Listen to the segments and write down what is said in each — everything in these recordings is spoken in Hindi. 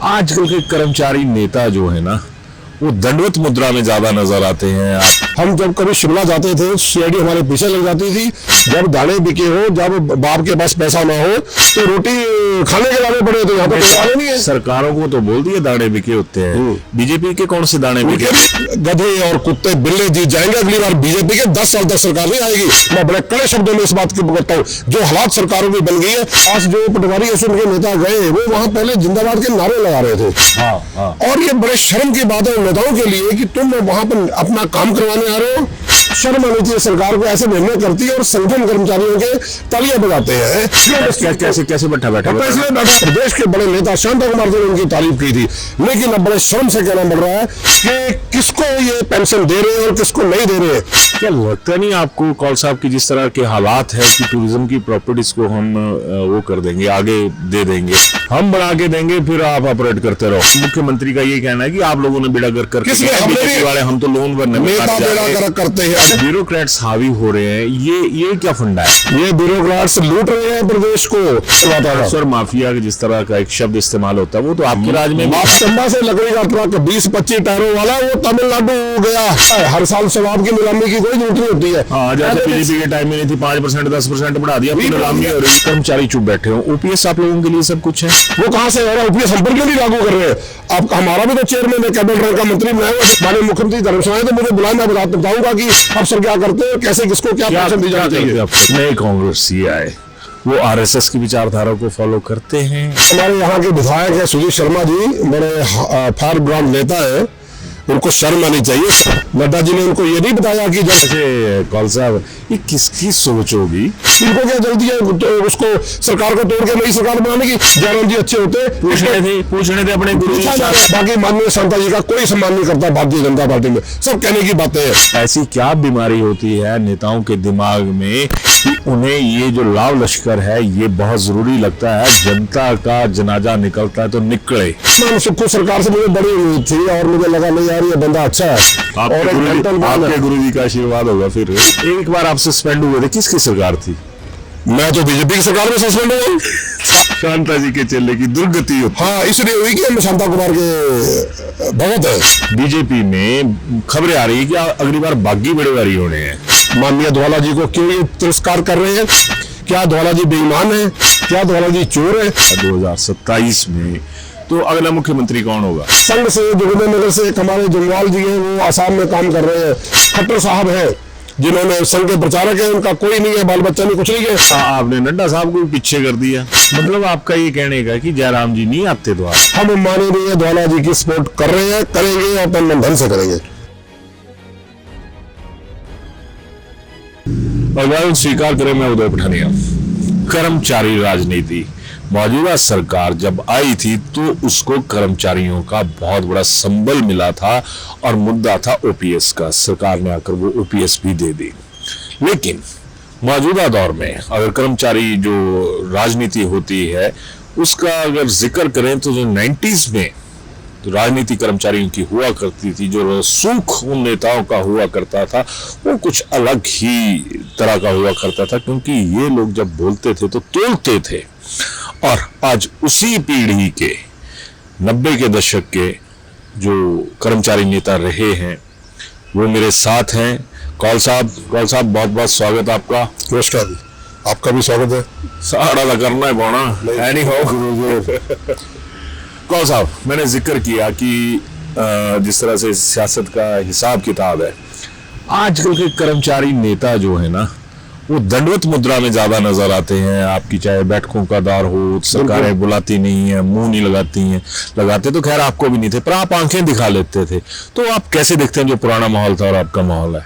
आजकल के कर्मचारी नेता जो है ना, वो दंडवत मुद्रा में ज्यादा नजर आते हैं। हम जब कभी शिमला जाते थे, सीआईडी हमारे पीछे लग जाती थी। जब दाने बिके हो, जब बाप के पास पैसा ना हो, तो रोटी खाने के लाने पड़े थे। यहाँ पे दाने नहीं है। सरकारों को तो बोल दिए दाने बिके होते हैं। बीजेपी के कौन से दाने बिके? गधे और कुत्ते बिल्ले जीत जाएंगे अगली बार। बीजेपी के 10 साल तक सरकार नहीं आएगी। मैं बड़े कड़े शब्दों में इस बात की करता हूँ। जो हालात सरकारों की बन गई है, आज जो पटवारी असुल के नेता गए, वो वहाँ पहले जिंदाबाद के नारे लगा रहे थे। और ये बड़े शर्म की बात है नेताओं के लिए कि तुम वहां पर अपना काम करवाने आ रहे हो। शर्म आनी चाहिए सरकार को। ऐसे निर्णय करती है और संगठन कर्मचारियों के तालियां बजाते हैं। कैसे बैठा प्रदेश के बड़े नेता शांता कुमार जी ने उनकी तारीफ की थी, लेकिन अब बड़े शर्म से कहना पड़ रहा है कि किसको ये पेंशन दे रहे हैं और किसको नहीं दे रहे हैं। क्या लगता नहीं आपको कौल साहब की जिस तरह के हालात है कि टूरिज्म की प्रॉपर्टीज को हम वो कर देंगे, आगे दे देंगे, हम बना के देंगे, फिर आप ऑपरेट करते रहो। मुख्यमंत्री का ये कहना है कि आप लोगों ने बेड़ा गर्क करके वाले हम तो लोन भरने में करते हैं। ब्यूरोक्रेट्स हावी हो रहे हैं। ये क्या फंडा है? ये ब्यूरोक्रेट्स लूट रहे हैं प्रदेश को। सर माफिया जिस तरह का एक शब्द इस्तेमाल होता है, वो तो आपके राज्य में चंबा से लकड़ी का ट्रक 20-25 टायरों वाला वो तमिलनाडु गया। हर साल शराब की नीलामी की कोई जरूरत नहीं होती है। जैसे बीजेपी के टाइम में नहीं थी, 5% 10% बढ़ा दिया, नीलामी हो रही। कर्मचारी चुप बैठे हो। ओपीएस आप लोगों के लिए सब कुछ है। वो कहाँ से हो रहा है? ओपीएस हम पर क्यों नहीं लागू कर रहे हैं? आप हमारा भी तो चेयरमैन है, कैबिनेट रैंक का मंत्री बनाया। माननीय मुख्यमंत्री धर्मशाला तो मुझे बुलाया, मैं बताऊंगा कि अफसर क्या करते हैं, कैसे किसको क्या पेंशन दी जाती है। नए कांग्रेस आए, वो आरएसएस की विचारधारा को फॉलो करते हैं। हमारे यहाँ के विधायक है सुजीत शर्मा जी, बड़े फायर ब्रांड नेता है, उनको शर्म आनी चाहिए। नड्डा जी ने उनको ये नहीं बताया कि जैसे कौल साहब, ये किसकी सोच होगी? इनको क्या जल्दी है तो उसको सरकार को तोड़ के नई सरकार बनाने की? जयराम जी अच्छे होते, पूछने थे अपने गुरु। बाकी माननीय शांता जी का कोई सम्मान नहीं करता भारतीय जनता पार्टी में। सब कहने की बातें हैं। ऐसी क्या बीमारी होती है नेताओं के दिमाग में कि उन्हें ये जो लाव लश्कर है ये बहुत जरूरी लगता है? जनता का जनाजा निकलता है तो निकले। सुखू सरकार से मुझे बड़ी उम्मीद थी और मुझे लगा नहीं यार ये बंदा अच्छा है। आपके गुरु जी का आशीर्वाद होगा। फिर एक बार आप सस्पेंड हुए थे, किसकी सरकार थी? मैं तो बीजेपी की सरकार में सस्पेंड हुआ। शांता जी के चेले की दुर्गति होती। हाँ, इसलिए हुई कि हम शांता कुमार के भगत है। बीजेपी में खबरें आ रही है कि अगली बार बागी बड़ेवारी होने हैं। माननीय धवाला जी को क्यों ये तिरस्कार कर रहे हैं? क्या धवाला जी बेईमान है? क्या धवाला जी चोर है? 2027 में तो अगला मुख्यमंत्री कौन होगा? संघ से जोगिंदरनगर से हमारे जंगवाल जी हैं, वो आसाम में काम कर रहे हैं। खट्टर साहब है जिन्होंने संघ के प्रचारक है, उनका कोई नहीं है, बाल बच्चा नहीं, कुछ नहीं है। आपने नड्डा साहब को पीछे कर दिया। मतलब आपका ये कहने का कि जयराम जी नहीं आते तो हम माननीय धवाला जी की सपोर्ट कर रहे हैं, करेंगे और तन मन धन से करेंगे। और स्वीकार करें, मैं उदय पठानिया। कर्मचारी राजनीति मौजूदा सरकार जब आई थी तो उसको कर्मचारियों का बहुत बड़ा संबल मिला था और मुद्दा था ओपीएस का। सरकार ने आकर वो ओपीएस भी दे दी। लेकिन मौजूदा दौर में अगर कर्मचारी जो राजनीति होती है उसका अगर जिक्र करें तो जो 90s में तो राजनीति कर्मचारियों की हुआ करती थी, जो रसूख उन नेताओं का हुआ करता था वो कुछ अलग ही तरह का हुआ करता था, क्योंकि ये लोग जब बोलते थे तो तोड़ते थे। और आज उसी पीढ़ी के 90 के दशक के जो कर्मचारी नेता रहे हैं वो मेरे साथ हैं। कौल साहब बहुत बहुत स्वागत आपका। नमस्कार जी, आपका भी स्वागत है। साड़ा करना है बोना है नहीं हो। कौल साहब, मैंने जिक्र किया कि जिस तरह से सियासत का हिसाब किताब है, आजकल के कर्मचारी नेता जो है ना, वो दंडवत मुद्रा में ज्यादा नजर आते हैं। आपकी चाहे बैठकों का दौर हो, सरकारें बुलाती नहीं है, मुंह नहीं लगाते तो खैर आपको भी नहीं थे, पर आप आंखें दिखा लेते थे। तो आप कैसे देखते हैं जो पुराना माहौल था और आपका माहौल है?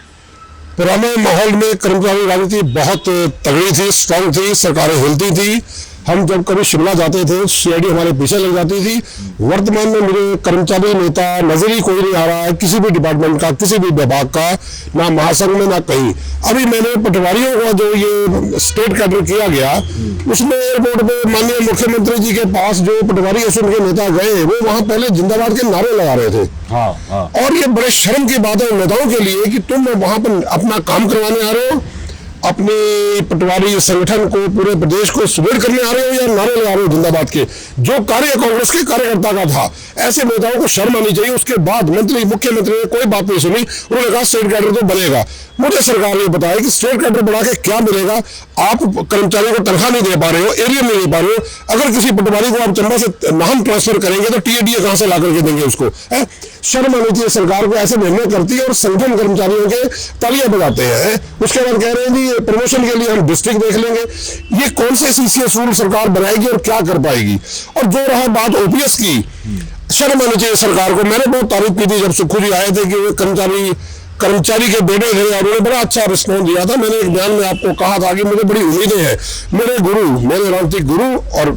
पुराने माहौल में कर्मचारी राजनीति बहुत तगड़ी थी, स्ट्रांग थी, सरकारें हिलती थी। हम जब कभी शिमला जाते थे, सीआईडी हमारे पीछे लग जाती थी। वर्तमान में मेरे कर्मचारी नेता नजर ही कोई नहीं आ रहा है, किसी भी डिपार्टमेंट का, किसी भी विभाग का, ना महासंघ में ना कहीं। अभी मैंने पटवारियों का जो ये स्टेट कैडर किया गया, उसमें एयरपोर्ट पे माननीय मुख्यमंत्री जी के पास जो पटवारी असुल के नेता गए, वो वहां पहले जिंदाबाद के नारे लगा रहे थे। और ये बड़े शर्म की बात है नेताओं के लिए कि तुम वहां पर अपना काम करवाने आ रहे हो। अपने पटवारी संगठन को, पूरे प्रदेश को सुदृढ़ करने आ रहे हो या नारे लगा रहे हो जिंदाबाद के? जो कार्य कांग्रेस के कार्यकर्ता का था, ऐसे नेताओं को शर्म आनी चाहिए। उसके बाद मुख्यमंत्री ने कोई बात नहीं सुनी, उन्होंने कहा स्टेट कैडर तो बनेगा। मुझे सरकार ने बताया कि स्टेट कैडर बढ़ा के क्या मिलेगा? आप कर्मचारियों को तनख्वाह नहीं दे पा रहे हो, एरिया नहीं दे पा रहे हो। अगर किसी पटवारी को आप चंबा से नाहन ट्रांसफर करेंगे तो टीएडीए कहां से ला करके देंगे उसको? शर्म आनी चाहिए सरकार को। ऐसे निर्णय करती है और संगठन कर्मचारियों के तालियां बजाते हैं। उसके बाद कह रहे हैं कि प्रमोशन के लिए हम डिस्ट्रिक्ट देख लेंगे। ये कौन से सीसीएस रूल सरकार बनाएगी और क्या कर पाएगी? और जो रहा बात ओपीएस की, शर्म आनी चाहिए सरकार को। मैंने बहुत तारीफ की थी जब सुक्खू जी आए थे कि वो कर्मचारी के बेटे थे और उन्होंने बड़ा अच्छा रिस्पॉन्स दिया था। मैंने एक बयान में आपको कहा था कि मुझे बड़ी उम्मीदें हैं। मेरे गुरु, मेरे राजनीतिक गुरु और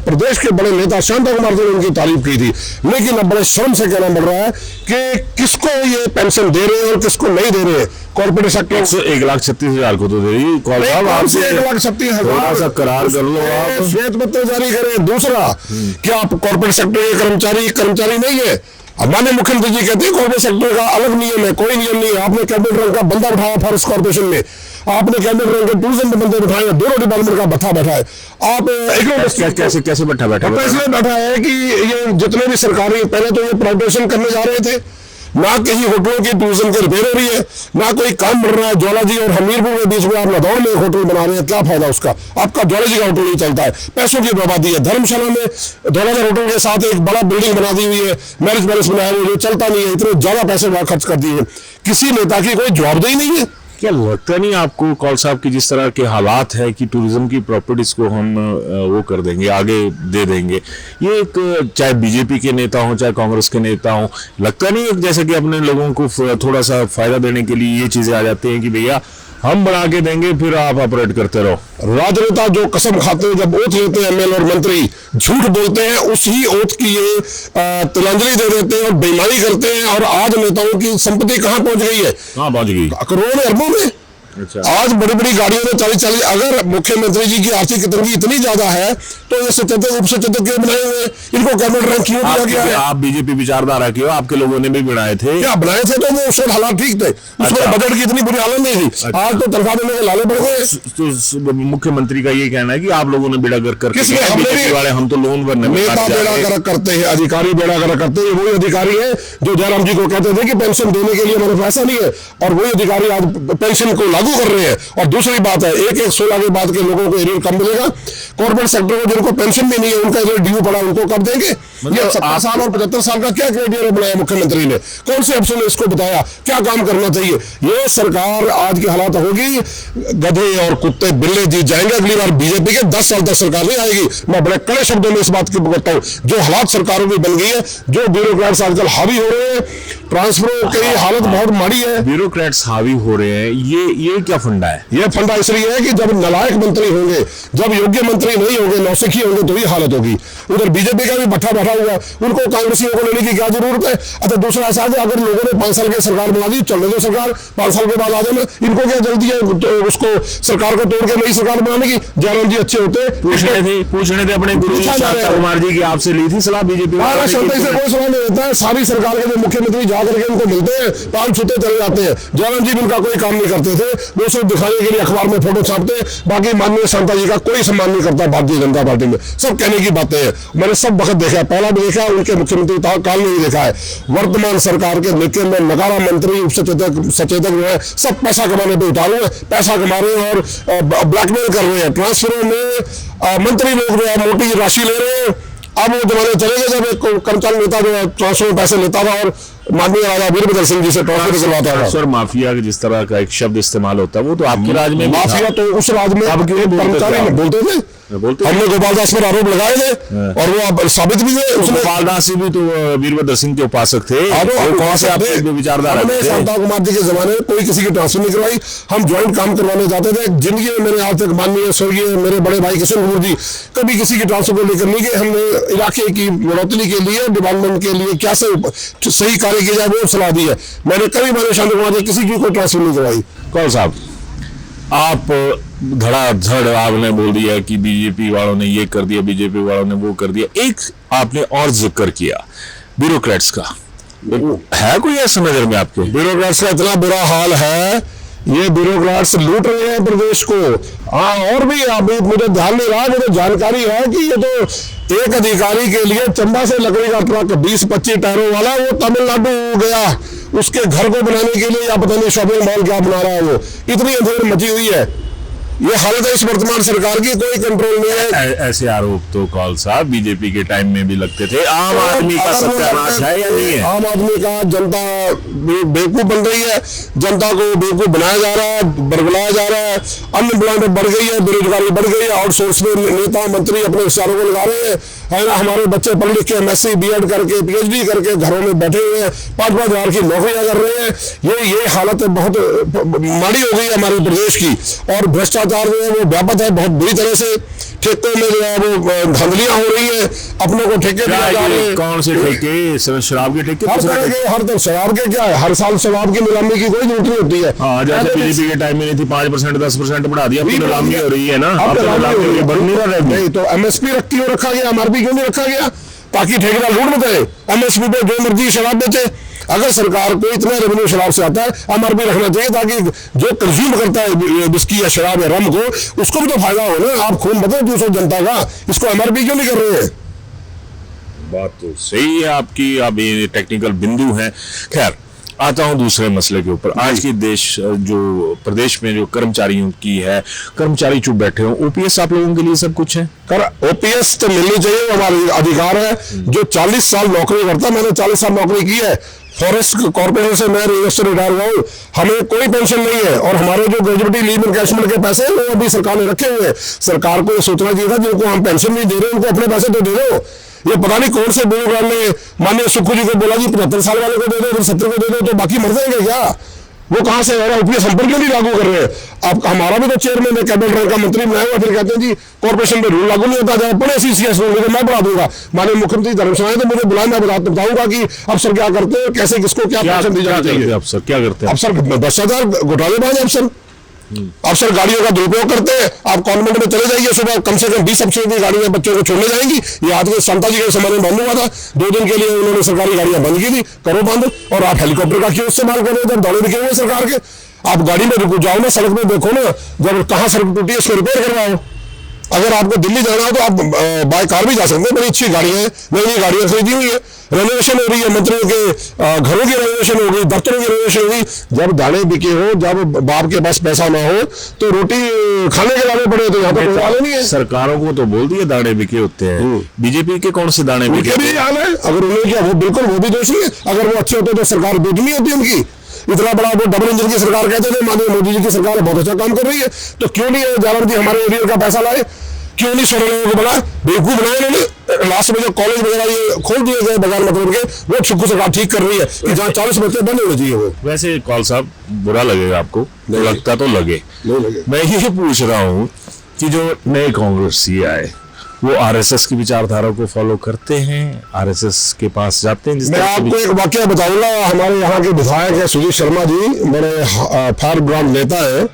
प्रदेश के बड़े नेता शांता कुमार जी ने उनकी तारीफ की थी। लेकिन अब बड़े शर्म से कहना पड़ रहा है कि किसको ये पेंशन दे रहे हैं और किसको नहीं दे रहे हैं। कॉर्पोरेट सेक्टर 1,36,000 को तो दे रही। 1,36,000 करार कर लो आप, श्वेत पत्र जारी करें। दूसरा, क्या आप कॉर्पोरेट सेक्टर के कर्मचारी नहीं है? हमारे मुख्यमंत्री जी कहते हैं कॉर्पोरेट सेक्टर का अलग नियम है। कोई नियम नहीं है। आपने कैबिनेट रैंक का बंदा बिठाया फॉरेस्ट कॉर्पोरेशन में, आपने कैबिनेट रैंक के टूरिज्म के बंदे बिठाए, दोनों डिपार्टमेंट का बता बैठा है। आप कैसे बैठा इसलिए बैठा है कि ये जितने भी सरकारी, पहले तो ये प्राइवेटाइजेशन करने जा रहे थे, ना कहीं होटलों की टूरिज्म की रिपेयर हो रही है, ना कोई काम बढ़ रहा है। ज्वालाजी और हमीरपुर के बीच में आप लखनऊ में एक होटल बना रहे हैं, क्या फायदा उसका? आपका ज्वालाजी का होटल नहीं चलता है, पैसों की बर्बादी है। धर्मशाला में 2000 होटल के साथ एक बड़ा बिल्डिंग बना दी हुई है, मैरिज पैलेस बनाया हुआ है, चलता नहीं है। इतने ज्यादा पैसे वहां खर्च कर दिए, किसी नेता की कोई जवाबदेही नहीं है। क्या लगता नहीं आपको कौल साहब की जिस तरह के हालात है कि टूरिज्म की प्रॉपर्टीज को हम वो कर देंगे, आगे दे देंगे, ये एक चाहे बीजेपी के नेता हो चाहे कांग्रेस के नेता हो, लगता नहीं है जैसे कि अपने लोगों को थोड़ा सा फायदा देने के लिए ये चीजें आ जाती हैं कि भैया हम बना के देंगे फिर आप ऑपरेट करते रहो। राजनेता जो कसम खाते हैं, जब ओथ लेते हैं एमएलए और मंत्री, झूठ बोलते हैं, उसी ओथ की ये तिलांजलि दे देते हैं और बेईमानी करते हैं। और आज नेताओं की संपत्ति कहां पहुंच गई है? कहां पहुंच गई? करोड़ों अरबों में। अच्छा। आज बड़ी बड़ी गाड़ियों में 40-40, अगर मुख्यमंत्री जी की आर्थिक तंगी इतनी ज्यादा है तो ये सचेतक उप सचेतक क्यों बनाए हुए? इनको कैबिनेट रैंक क्यों दिया गया है? आप बीजेपी विचारधारा के हो, आपके लोगों ने भी बनाए थे। क्या बनाए थे? तो वो उस वक्त हालात ठीक थे, उसमें बजट की इतनी बुरी हालत नहीं थी। आज तो तनख्वाह देने के लाले पड़ गए। तो मुख्यमंत्री का ये कहना है कि आप लोगों ने बेड़ा गर्क करके, हम तो लोन भरने में नेता बेड़ा गर्क करते हैं, अधिकारी बेड़ा गर्क करते हैं। वही अधिकारी है जो जयराम जी को कहते थे कि पेंशन देने के लिए हमारे पैसा नहीं है, और वही अधिकारी आज पेंशन को लागू कर रहे हैं। और दूसरी बात है, 1/1/16 के बाद के लोगों को एरियर कम मिलेगा। कॉर्पोरेट सेक्टर को जिनको पेंशन भी नहीं है, उनका एरियर ड्यू पड़ा, उनको कब देंगे? ये 70 साल और 75 साल का क्या क्राइटेरिया बनाया मुख्यमंत्री ने? कौन से ऑप्शन ने इसको बताया क्या काम करना चाहिए? ये सरकार आज की हालात होगी, गधे और कुत्ते बिल्ले जीत जाएंगे। अगली बार बीजेपी के 10 साल तक सरकार नहीं आएगी। मैं बड़े कड़े शब्दों में इस बात की कहता हूं। जो हालात सरकारों की बन गई है, जो ब्यूरोक्रेट्स आजकल हावी हो रहे हैं, ट्रांसफरों की हालत बहुत माड़ी है। ब्यूरोक्रेट्स हावी हो रहे हैं, ये क्या फंडा है? ये फंडा इसलिए है कि जब नालायक मंत्री होंगे, जब योग्य मंत्री नहीं होंगे, नौसिखी होंगे, तो ये हालत होगी। उधर बीजेपी का भी बैठा हुआ, उनको कांग्रेसियों को लेने की क्या जरूरत है? अच्छा, दूसरा ऐसा है अगर लोगों ने 5 साल की सरकार बना दी, चलने दो सरकार, 5 साल के बाद आ जाना, इनको क्या जल्दी है तो उसको सरकार को तोड़ के नई सरकार बनाने की? जयराम जी अच्छे होते, पूछने थे अपने गुरु शांता कुमार जी की, आपसे ली थी सलाह बीजेपी? शांता से कोई सलाह नहीं होता है। सारी सरकार के जो मुख्यमंत्री जाकर के उनको मिलते हैं, पाल छूते चले जाते हैं। जयराम जी उनका कोई काम नहीं करते थे, वो सिर्फ दिखाने के लिए अखबार में फोटो छापते। बाकी माननीय शांता जी का कोई सम्मान नहीं करता भारतीय जनता पार्टी में। सब कहने की बातें हैं। मैंने सब वक्त देखा है, पहला भी देखा है, उनके मुख्यमंत्री काल में भी देखा है। वर्तमान सरकार के नेतृत्व में नगारा मंत्री, उप सचेतक जो है, सब पैसा कमाने पे उतारू है, पैसा कमा रहे हैं और ब्लैकमेल कर रहे हैं। ट्रांसफरों में मंत्री लोग जो है मोटी राशि ले रहे हैं। अब वो जमाने चले गए जब एक कर्मचारी नेता जो है ट्रांसफर में पैसे लेता था और माननीय राजा वीरभद्र सिंह जी से ट्रांसफर करवाता था। सर, माफिया जिस तरह का एक शब्द इस्तेमाल होता है, वो तो आपके राज में माफिया, तो उस राज में कर्मचारी बोलते थे। हमने गोपाल दास पर आरोप लगाए थे और वो अब साबित भी है। गोपाल दास भी तो वीरभद्र सिंह के उपासक थे। कौन से आपके विचारधारा थे? शांता कुमार जी के जमाने में कोई किसी की ट्रांसफर नहीं करवाई। हम ज्वाइंट काम करवाने जाते थे। जिंदगी में मैंने आज तक माननीय स्वर्गीय मेरे बड़े भाई किशन कुमार जी कभी किसी की ट्रांसफर को लेकर नहीं गए। हमने इलाके की बढ़ोतरी के लिए, डिपार्टमेंट के लिए क्या सही कार्य किया जाए वो सलाह दी है। मैंने कभी मैंने शांता कुमार जी किसी की कोई ट्रांसफर नहीं करवाई। कौन साहब, आप धड़ाधड़ आपने बोल दिया कि बीजेपी वालों ने ये कर दिया, बीजेपी वालों ने वो कर दिया। एक आपने और जिक्र किया ब्यूरोक्रेट्स का, है कोई ऐसा नजर में आपके? ब्यूरोक्रेट्स का इतना बुरा हाल है ये ब्यूरोक्रेट्स लूट रहे हैं प्रदेश को। हाँ, और भी अभी मुझे ध्यान नहीं रहा, मुझे जानकारी है कि ये तो एक अधिकारी के लिए चंबा से लकड़ी का ट्रक 20-25 टायरों वाला वो तमिलनाडु गया उसके घर को बनाने के लिए, या पता नहीं शॉपिंग मॉल क्या बना रहा है वो। इतनी अंधेर मची हुई है, ये हालत है इस वर्तमान सरकार की, कोई कंट्रोल नहीं है। ऐसे आरोप तो कौल साहब बीजेपी के टाइम में भी लगते थे। आम आदमी का सत्यानाश है या नहीं है? आम आदमी का जनता बेवकूफ बन रही है, जनता को बेवकूफ बनाया जा रहा है, बरगलाया जा रहा है, अनएम्प्लॉयमेंट बढ़ गई है, बेरोजगारी बढ़ गई है, आउटसोर्स में नेता मंत्री अपने विचारों को लगा रहे हैं, है ना। हमारे बच्चे पढ़ लिख के MSc B.Ed करके PhD करके घरों में बैठे हुए हैं, 5-5 हजार की नौकरियां कर रहे हैं। ये हालत बहुत माड़ी हो गई है हमारे प्रदेश की। और भ्रष्टाचार जो है वो व्यापक है बहुत बुरी तरह से। ठेकों में जो है वो धांधलियां हो रही है, अपनों को ठेके दिए जा रहे हैं। कौन से ठेके? शराब के ठेके? हर तरह के, हर तरह शराब के क्या है, हर साल शराब की नीलामी की कोई जरूरत नहीं होती है। हाँ, जैसे बीजेपी के टाइम में नहीं थी, 5% 10% बढ़ा दिया, नीलामी हो रही है ना। अब नीलामी बढ़ नहीं रहा है। तो MSP क्यों रखा गया, MRP क्यों नहीं रखा गया, ताकि ठेकेदार लूट मत रहे, MSP पे जो मर्जी शराब बेचे। अगर सरकार को इतना रेवेन्यू शराब से आता है, MRP रखना चाहिए ताकि जो कंज्यूम करता है विस्की या शराब या रम को, उसको भी तो फायदा हो ना। आप खून बदलो दूसरों जनता का, इसको MRP क्यों नहीं कर रहे हैं? बात तो सही है आपकी, अब ये टेक्निकल बिंदु है। खैर, आता हूं दूसरे मसले के ऊपर। आज की जो प्रदेश में जो कर्मचारियों की है, कर्मचारी चुप बैठे हो। OPS आप लोगों के लिए सब कुछ है? OPS तो मिलनी चाहिए, वो हमारा अधिकार है। जो 40 साल नौकरी करता है, मैंने 40 साल नौकरी की है फॉरेस्ट कॉर्पोरेशन से, मैं रजिस्टर रिटायर हुआ हूँ, हमें कोई पेंशन नहीं है। और हमारे जो ग्रेजुएटी लीव एनकैशमेंट के पैसे वो अभी सरकार ने रखे हुए हैं। सरकार को ये सोचना चाहिए था, जिनको हम पेंशन नहीं दे रहे उनको अपने पैसे तो दे दो। ये पता नहीं कौन से ब्यूरोक्रेट ने माननीय सुक्खू जी को बोला जी 75 साल वाले को दे दो, 70 को दे दो, तो बाकी मर जाएंगे क्या? वो कहां से आ रहा है? OPS हम पर क्यों नहीं लागू कर रहे हैं? आप हमारा भी तो चेयरमैन है, कैबिनेट रैंक का मंत्री बनाया हुआ, फिर कहते हैं जी कॉर्पोरेशन में रूल लागू नहीं होता, जाए पड़े CCS रूल तो मैं बढ़ा दूंगा। माननीय मुख्यमंत्री धर्मशाला तो मुझे बुलाए, मैं बताऊंगा कि अफसर क्या करते हैं, कैसे किसको क्या पेंशन दी जानी चाहिए। अफसर क्या करते हैं? अफसर भ्रष्टाचार घोटालेबाज अफसर गाड़ियों का दुरुपयोग करते हैं। आप कॉन्वेंट में चले जाइए, सुबह कम से कम 20 अफसरों की गाड़ियां बच्चों को छोड़ने जाएंगी। ये आज के संता जी के समय में बंद हुआ था, 2 दिन के लिए उन्होंने सरकारी गाड़ियां बंद की थी, करो बंद। और आप हेलीकॉप्टर का क्यों इस्तेमाल कर रहे हैं जब दौड़े दिखे हुए सरकार के? आप गाड़ी में रुक जाओ ना, सड़क में देखो ना, जब कहां सड़क टूटी है उसको रिपेयर करवाओ। अगर आपको दिल्ली जाना हो तो आप बाय कार भी जा सकते हैं, बड़ी अच्छी गाड़ियां हैं, नई गाड़ियां खरीदी हुई है, रेनोवेशन हो रही है, मंत्रियों के घरों की रेनोवेशन हो गई, दफ्तरों की रेनोवेशन हो गई। जब दाने बिके हो, जब बाप के पास पैसा ना हो तो रोटी खाने के लाने पड़े, तो यहाँ पर कोई वाले नहीं है। सरकारों को तो बोल दिए दाने बिके होते हैं, बीजेपी के कौन से दाने बिके? भी हाल है, अगर उन्होंने किया वो बिल्कुल वो भी दोषी है। अगर वो अच्छे होते तो सरकार बेचनी होती उनकी। इतना बड़ा वो डबल इंजन की सरकार कहते थे, माननीय मोदी जी की सरकार बहुत अच्छा काम कर रही है, तो क्यों नहीं जावर जी हमारे एरिया का पैसा लाए? क्यों नहीं 16 लोगों को बनाया? बेवकूफ बनाया उन्होंने। लास्ट में जो कॉलेज वगैरह ये खोल दिए गए बगैर मतलब के, वो सुक्खू सरकार ठीक कर रही है कि जहाँ 40 बच्चे बंद होने चाहिए। वो वैसे कौल साहब बुरा लगेगा आपको, लगता तो लगे, मैं ये पूछ रहा हूँ कि जो नए कांग्रेसी आए वो RSS की विचारधारा को फॉलो करते हैं, RSS के पास जाते हैं? मैं आपको एक वाक्य बताऊंगा। हमारे यहाँ के विधायक है सुजीत शर्मा जी, बड़े फार ब्रांड नेता है,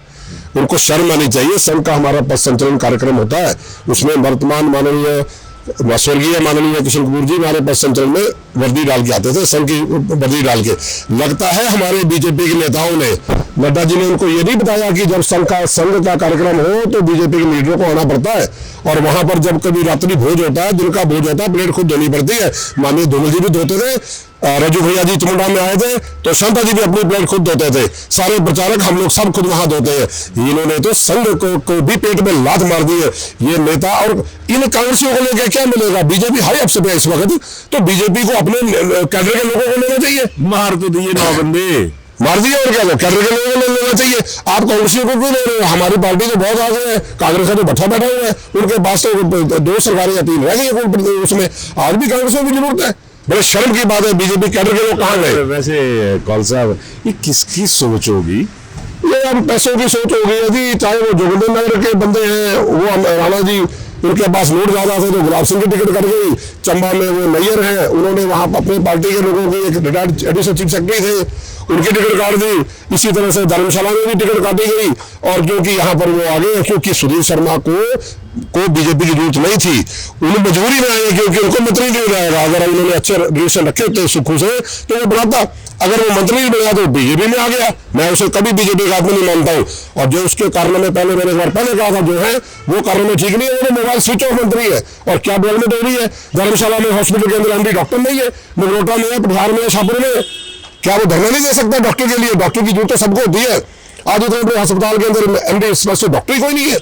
उनको शर्म आनी चाहिए। संघ का हमारा पथ संचलन कार्यक्रम होता है, उसमें वर्तमान माननीय स्वर्गीय माननीय किशन कपूर जी हमारे पथ संचलन में वर्दी डाल के आते थे, संघ की वर्दी डाल के। लगता है हमारे बीजेपी के नेताओं ने, नड्डा जी ने उनको ये नहीं बताया कि जब संघ का कार्यक्रम हो तो बीजेपी के लीडरों को आना पड़ता है, और वहां पर जब कभी रात्रि भोज होता है, दिन का भोज होता है, प्लेट खुद धोनी पड़ती है। माननीय धूमल जी भी धोते थे, रजू भैया जी चमुंडा में आए थे तो शांता जी भी अपनी प्लेट खुद धोते थे, सारे प्रचारक हम लोग सब खुद वहां धोते हैं। इन्होंने तो संघ को भी पेट में लात मार दी है ये नेता। और इन कांग्रेसियों को लेकर क्या मिलेगा? बीजेपी हाई अफसर है इस वक्त, तो बीजेपी को अपने कैडर के लोगों को लेना चाहिए। मार तो दिए 9 बंदे, मार दिया, और क्या कैडर के लोगों को लेना चाहिए। आप कांग्रेसियों को क्यों ले रहे हो? हमारी पार्टी तो बहुत आगे है, कांग्रेस का तो भट्ठा बैठा हुआ है, उनके पास तो 2 सरकारें या 3 रह गई उसमें। आज भी कांग्रेसियों की जरूरत है। बड़े शर्म की बात है, बीजेपी कैडर के लोग कहाँ गए? वैसे कौल साहब ये किसकी सोच होगी? ये अब पैसों की सोच हो गई है जी। चाहे वो जोगिंदर नगर के बंदे हैं, वो राणा जी, उनके पास नोट ज्यादा थे तो गुलाब सिंह की टिकट कट गई। चंबा में वो नैयर हैं, उन्होंने वहां अपने पार्टी के लोगों की, एक रिटायर्ड एडिशनल चीफ सेक्रेटरी थे, उनकी टिकट काट दी। इसी तरह से धर्मशाला में भी टिकट काटी गई, और क्योंकि यहाँ पर वो आ गए, क्योंकि सुधीर शर्मा को बीजेपी की जरूरत नहीं थी, उन्हें मजबूरी में आए क्योंकि उनको मंत्री नहीं जाएगा। अगर उन्होंने अच्छे रिलेशन रखे होते सुक्खू से तो वो बनाता। अगर वो मंत्री बना तो बीजेपी में आ गया। मैं उसे कभी बीजेपी का आदमी नहीं मानता हूँ। और जो उसके कारनामे पहले मैंने एक बार पहले कहा था जो है वो कारनामे ठीक नहीं है। वो मोबाइल स्विच ऑफ मंत्री है और क्या डेवलपमेंट हो रही है। धर्मशाला में हॉस्पिटल के अंदर एमडी डॉक्टर नहीं है, नगरोटा में है, बिहार में है, शाहपुर में। क्या वो धरना नहीं दे सकता डॉक्टर के लिए? डॉक्टर की जरूरत सबको होती है। आज उधर अस्पताल के अंदर एमडी स्पेशलिस्ट डॉक्टर ही कोई नहीं है।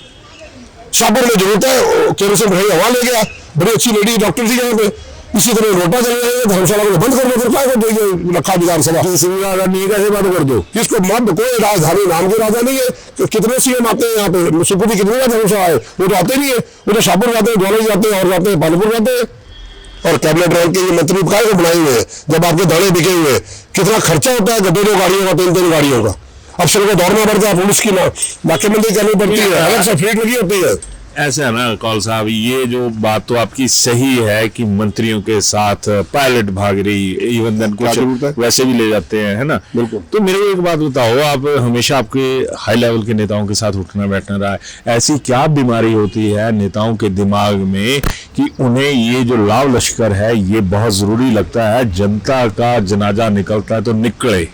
शाहपुर में जरूरत है, केरोसिन भरी हवा ले गया, बड़ी अच्छी लेडी डॉक्टर थी यहाँ पे। इसी तरह रोटा चले गए, धर्मशाला को बंद कर दो, फिर क्या कर देंगे रखा विधानसभा सुविधा नहीं कैसे बंद कर दो? किसको मत कोई राजधानी नाम के राजा नहीं है। कितने सीएम आते हैं यहाँ पे, सुपुरी कितने का धर्मशाला है, वो तो आते नहीं है। वो तो शाहपुर जाते हैं, ग्वालियर जाते हैं, और जाते हैं पालपुर जाते हैं। और कैबिनेट रैंक के ये मंत्री काय को बनाए हुए हैं जब आपके दाने बिके हुए? कितना खर्चा होता है दो गाड़ियों का, तीन गाड़ियों का। अफसर को दौड़ना पड़ता है, पुलिस की नाकेबंदी करनी पड़ती है, अलग से फीट लगी होती है। ऐसा है ना कौल साहब, ये जो बात तो आपकी सही है कि मंत्रियों के साथ पायलट भाग रही, इवन देन कुछ वैसे भी ले जाते हैं, है ना। बिल्कुल। तो मेरे को एक बात बताओ, आप हमेशा आपके हाई लेवल के नेताओं के साथ उठना बैठना रहा है, ऐसी क्या बीमारी होती है नेताओं के दिमाग में कि उन्हें ये जो लाव लश्कर है ये बहुत जरूरी लगता है? जनता का जनाजा निकलता है तो निकले,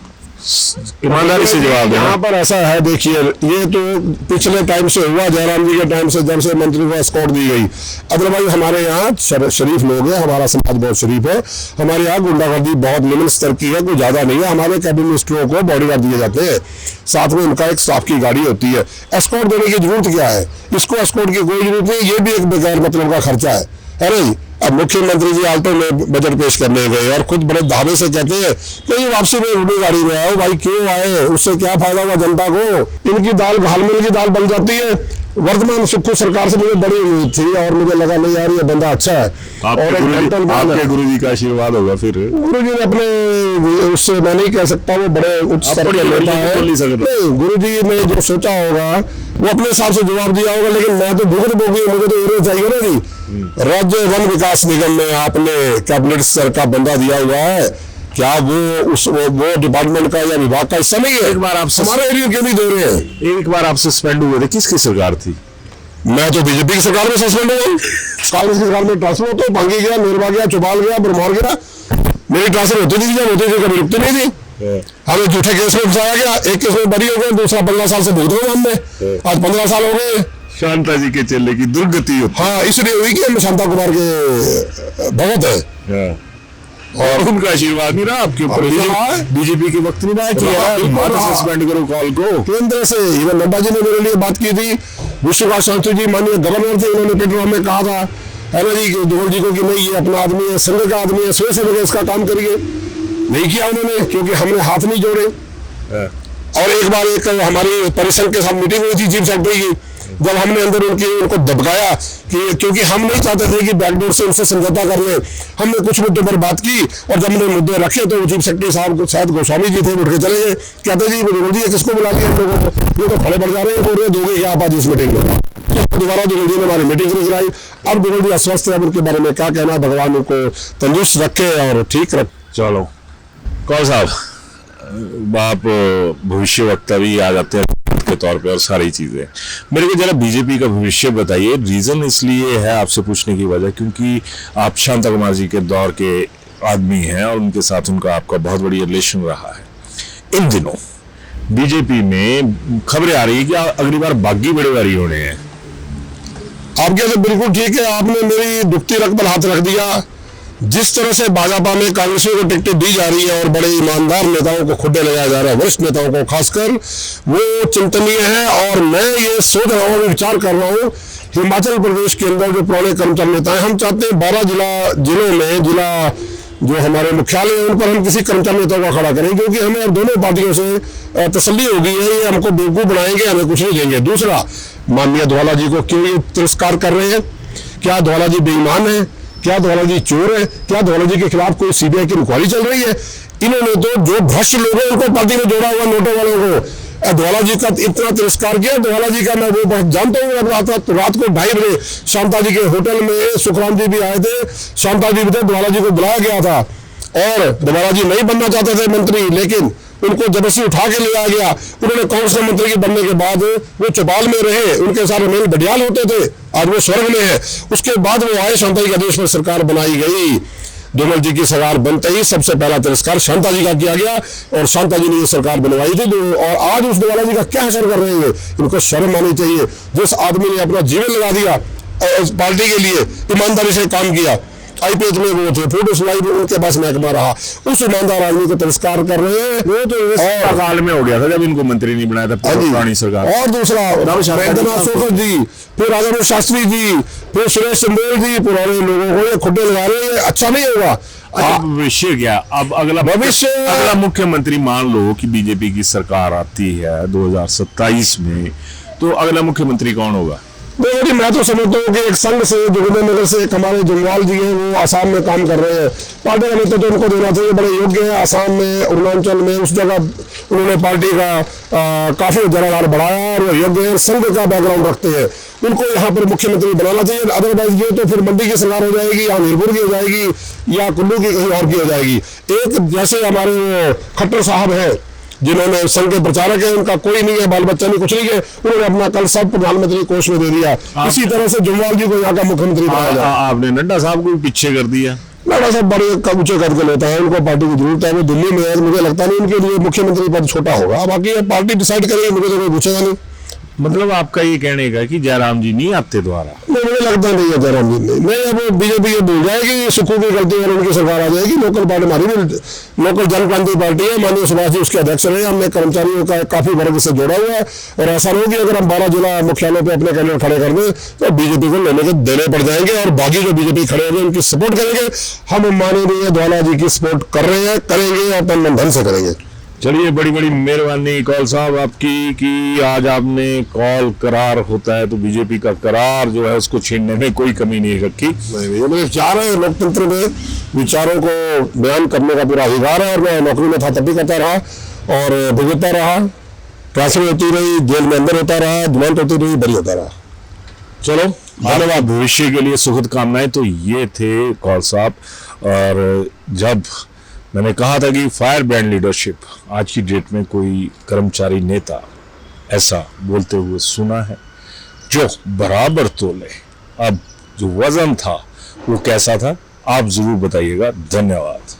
ईमानदारी से जवाब देना। यहाँ पर ऐसा है, देखिए ये तो पिछले टाइम से हुआ, जयराम जी के टाइम से, जब से मंत्री को एस्कॉर्ट दी गई। अदरवाइज हमारे यहाँ शरीफ लोग हैं, हमारा समाज बहुत शरीफ है। हमारे यहाँ गुंडागर्दी बहुत निम्न स्तर की है, कोई ज्यादा नहीं है। हमारे कैबिनेट मिनिस्टरों को बॉडीगार्ड दिए जाते हैं, साथ में उनका एक स्टाफ की गाड़ी होती है। एस्कॉर्ट देने की जरूरत क्या है? इसको एस्कॉर्ट की कोई जरूरत नहीं, ये भी एक बेकार मतलब का खर्चा है नहीं। अब मुख्यमंत्री जी आल्टो में बजट पेश करने गए और खुद बड़े दावे से कहते हैं कि वापसी में उनकी गाड़ी में आओ। भाई क्यों आए? उससे क्या फायदा हुआ जनता को? इनकी दाल घालमिल की दाल बन जाती है। वर्तमान सुखू सरकार से मुझे बड़ी उम्मीद थी और मुझे लगा नहीं यार ये बंदा अच्छा है। आपके गुरुजी का आशीर्वाद होगा। फिर गुरुजी ने अपने उससे मैं नहीं कह सकता, वो बड़े उच्च स्तर के नेता है। गुरुजी ने जो सोचा होगा वो अपने हिसाब से जवाब दिया होगा, लेकिन मैं तो भुगत भोगी, मुझे तो एरिया चाहिए ना जी। राज्य वन विकास निगम में आपने कैबिनेट स्तर का बंदा दिया हुआ है, क्या वो डिपार्टमेंट का या विभाग का हिस्सा नहीं है? एक बार आप हमारे एरिया क्यों नहीं दे रहे हैं? एक बार आप सस्पेंड हुए थे, किसकी सरकार थी? मैं तो बीजेपी की सरकार में सस्पेंड हुआ। कांग्रेस की सरकार में ट्रांसफर होता, भांगी गया, निर्वा गया, चौपाल गया, ब्रह्मौर गया। मेरी ट्रांसफर होती थी, जब होती थी कभी रुकती नहीं थी। हमें झूठे केस में फंसाया गया, एक केस में बरी हो गए, दूसरा 15 साल से भुगत रहे हमने। आज 15 साल हो गए। शांता जी के चेले की दुर्गति होती। हाँ, इसलिए हुई कि हम शांता कुमार के भगत है और उनका आशीर्वाद नहीं रहा आपके ऊपर। बीजेपी के वक्त नहीं रहा कि सस्पेंड करो कॉल को। केंद्र से इवन नड्डा जी ने मेरे लिए बात की थी, विश्वकाश शास्त्री जी माननीय गवर्नर थे, उन्होंने पेट्रोल में कहा था है ना जी दोहल जी को कि नहीं ये अपना आदमी है, संघ का आदमी है, स्वयं से इसका काम करिए। नहीं किया उन्होंने, क्योंकि हमने हाथ नहीं जोड़े। और एक बार एक हमारी परिसंघ के साथ मीटिंग हुई थी चीफ सेक्रेटरी की, जब हमने अंदर उनको दबकाया कि क्योंकि हम नहीं चाहते थे कि बैकडोर से उनसे समझौता कर ले, हमने कुछ मुद्दों पर बात की और जब हमने मुद्दे रखे तो चीफ सेक्रेटरी साहब शायद गोस्वामी जी थे, उठ के चले गए। कहते जी जी किसको बुला लिया हम लोगों को, ये तो खड़े बढ़ जा रहे हैं, बोल रहे दोगे क्या आप आज इस मीटिंग में? दोबारा दुगल जी ने हमारी मीटिंग नहीं कराई। अब दुगल जी अस्वस्थ है, अब उनके बारे में क्या कहना, भगवान उनको तंदुरुस्त रखे और ठीक रखे। चलो कौल साहब, आप भविष्य वक्ता भी आ जाते हैं के तौर पे और सारी चीजें, मेरे को जरा बीजेपी का भविष्य बताइए। रीजन इसलिए है आपसे पूछने की वजह क्योंकि आप शांता कुमार जी के दौर के आदमी हैं और उनके साथ उनका आपका बहुत बड़ी रिलेशन रहा है। इन दिनों बीजेपी में खबरें आ रही है कि अगली बार बागी बड़ेवारी होने हैं। आपके तो बिल्कुल ठीक है, आपने मेरी दुखती रख पर हाथ रख दिया। जिस तरह से भाजपा में कांग्रेसियों को टिकटें दी जा रही है और बड़े ईमानदार नेताओं को खुड्डे लगाया जा रहा है, वरिष्ठ नेताओं को खासकर, वो चिंतनीय है। और मैं ये सोच रहा हूँ, विचार कर रहा हूँ, हिमाचल प्रदेश के अंदर जो पुराने कर्मचारी नेता हैं, हम चाहते हैं 12 जिलों में जिला जो हमारे मुख्यालय है उन पर हम किसी कर्मचारी नेता को खड़ा करें, क्योंकि हमें दोनों पार्टियों से तसल्ली हो गई है ये हमको बेवकूफ बनाएंगे, हमें कुछ नहीं देंगे। दूसरा, माननीय धवाला जी को क्यों ये तिरस्कार कर रहे हैं? क्या धवाला जी बेईमान है? क्या धवाला जी चोर है? क्या धवाला जी के खिलाफ कोई सीबीआई की इंक्वायरी चल रही है? इन्होंने तो जो भ्रष्ट लोग हैं उनको पार्टी में जोड़ा हुआ, नोटों वालों को। धवाला जी का इतना तिरस्कार किया। धवाला जी का मैं वो बहुत जानता हूँ। रात को 2:30 बजे शांता जी के होटल में सुखराम जी भी आए थे, शांता जी भी थे, धवाला जी को बुलाया गया था और धवाला जी नहीं बनना चाहते थे मंत्री, लेकिन उनको जबरदस्ती उठा के ले आया गया। उन्होंने कांग्रेस मंत्री के बनने के बाद वो चौपाल में रहे, उनके सारे मेल बडियाल होते थे, आज वो स्वर्ग में है। उसके बाद वो आए, शांता जी के आदेश पर सरकार बनाई गई। धूमल जी की सरकार बनते ही सबसे पहला तिरस्कार शांता जी का किया गया और शांता जी ने ये सरकार बनवाई थी। और आज उस डोवाला जी का क्या असर कर रहे हैं, इनको शर्म आनी चाहिए। जिस आदमी ने अपना जीवन लगा दिया इस पार्टी के लिए, ईमानदारी से काम किया, आईपीएच में वो थे, फोटो सुनाई भी उनके पास महकमा रहा, उस ईमानदार आदमी को तिरस्कार कर रहे हैं। वो तो काल में हो गया था जब इनको मंत्री नहीं बनाया था पुरानी सरकार। और दूसरा रविंद्रनाथ शोकर जी, फिर राजाराम शास्त्री जी, फिर सुरेश चंदेल जी, पुराने लोगों को ये खुड्डे लगा रहे हैं, अच्छा नहीं होगा। भविष्य क्या अब अगला मुख्यमंत्री मान लो कि बीजेपी की सरकार आती है 2027 में, तो अगला मुख्यमंत्री कौन होगा? देखो जी, मैं तो समझता हूँ कि एक संघ से जोगिंदरनगर से एक हमारे जंगवाल जी हैं, वो आसाम में काम कर रहे हैं। पार्टी का नेतृत्व तो उनको देना चाहिए, बड़े योग्य है। आसाम में, अरुणाचल में, उस जगह उन्होंने पार्टी का काफी जनाधार बढ़ाया और वो योग्य है, संघ का बैकग्राउंड रखते हैं। उनको यहाँ पर मुख्यमंत्री बनाना चाहिए। अदरवाइज ये तो फिर मंडी की सरकार हो जाएगी, या मीरपुर की हो जाएगी, या कुल्लू की कहीं और की हो जाएगी। एक जैसे हमारे खट्टर साहब है, जिन्होंने संघ के प्रचारक है, उनका कोई नहीं है, बाल बच्चा नहीं, कुछ नहीं है, उन्होंने अपना कल सब प्रधानमंत्री कोष में दे दिया। इसी तरह से जंगवाल जी को यहाँ का मुख्यमंत्री बनाया जाए। आपने नड्डा साहब को पीछे कर दिया। नड्डा साहब बड़े ऊंचे कद के लेता है, उनको पार्टी की जरूरत है, वो दिल्ली में है, मुझे लगता नहीं उनके लिए मुख्यमंत्री पद छोटा होगा। बाकी पार्टी डिसाइड करेगी, मुझे तो कोई पूछेगा नहीं। मतलब आपका ये कहने का कि जयराम जी नहीं आपके द्वारा? नहीं, मुझे लगता नहीं है जयराम जी नहीं। अब बीजेपी ये भूल जाएगी, सुखों की गलती और उनकी सरकार आ जाएगी। लोकल पार्टी हमारी लोकल जन क्रांति पार्टी है, माननीय सुभाष जी उसके अध्यक्ष रहे। हमने कर्मचारियों का काफी वर्ग से जोड़ा हुआ है, और ऐसा नहीं कि अगर हम 12 जिला मुख्यालय पे अपने कैंडिडेट खड़े कर दें तो बीजेपी को लेने के देने पड़ जाएंगे, और बाकी जो बीजेपी खड़े होंगे उनकी सपोर्ट करेंगे। हम माननीय ज्वाला जी की सपोर्ट कर रहे हैं, करेंगे और तन मन धन से करेंगे। चलिए, बड़ी बड़ी मेहरबानी कौल साहब आपकी कि आज आपने कॉल करार होता है तो बीजेपी का करार जो है उसको छीनने में कोई कमी नहीं रखी। ये मेरे विचार है, लोकतंत्र में विचारों को बयान करने का पूरा अधिकार है, और मैं नौकरी में था तब भी करता रहा और भुगतता रहा, ट्रांसफर होती रही, जेल में अंदर होता रहा, जमानत होती रही, बरी होता रहा। चलो, धन्यवाद। भविष्य के लिए सुखद कामनाएं। तो ये थे कौल साहब, और जब मैंने कहा था कि फायर ब्रांड लीडरशिप आज की डेट में कोई कर्मचारी नेता ऐसा बोलते हुए सुना है जो बराबर तोले। अब जो वजन था वो कैसा था, आप जरूर बताइएगा। धन्यवाद।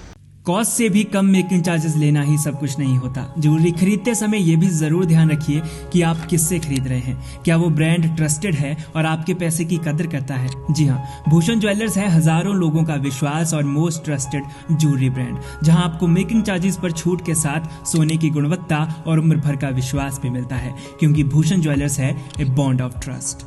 कॉस्ट से भी कम मेकिंग चार्जेस लेना ही सब कुछ नहीं होता। ज्वेलरी खरीदते समय ये भी जरूर ध्यान रखिए कि आप किससे खरीद रहे हैं, क्या वो ब्रांड ट्रस्टेड है और आपके पैसे की कदर करता है। जी हाँ, भूषण ज्वेलर्स है हजारों लोगों का विश्वास और मोस्ट ट्रस्टेड ज्वेलरी ब्रांड, जहां आपको मेकिंग चार्जेस पर छूट के साथ सोने की गुणवत्ता और उम्र भर का विश्वास भी मिलता है, क्योंकि भूषण ज्वेलर्स है ए बॉन्ड ऑफ ट्रस्ट।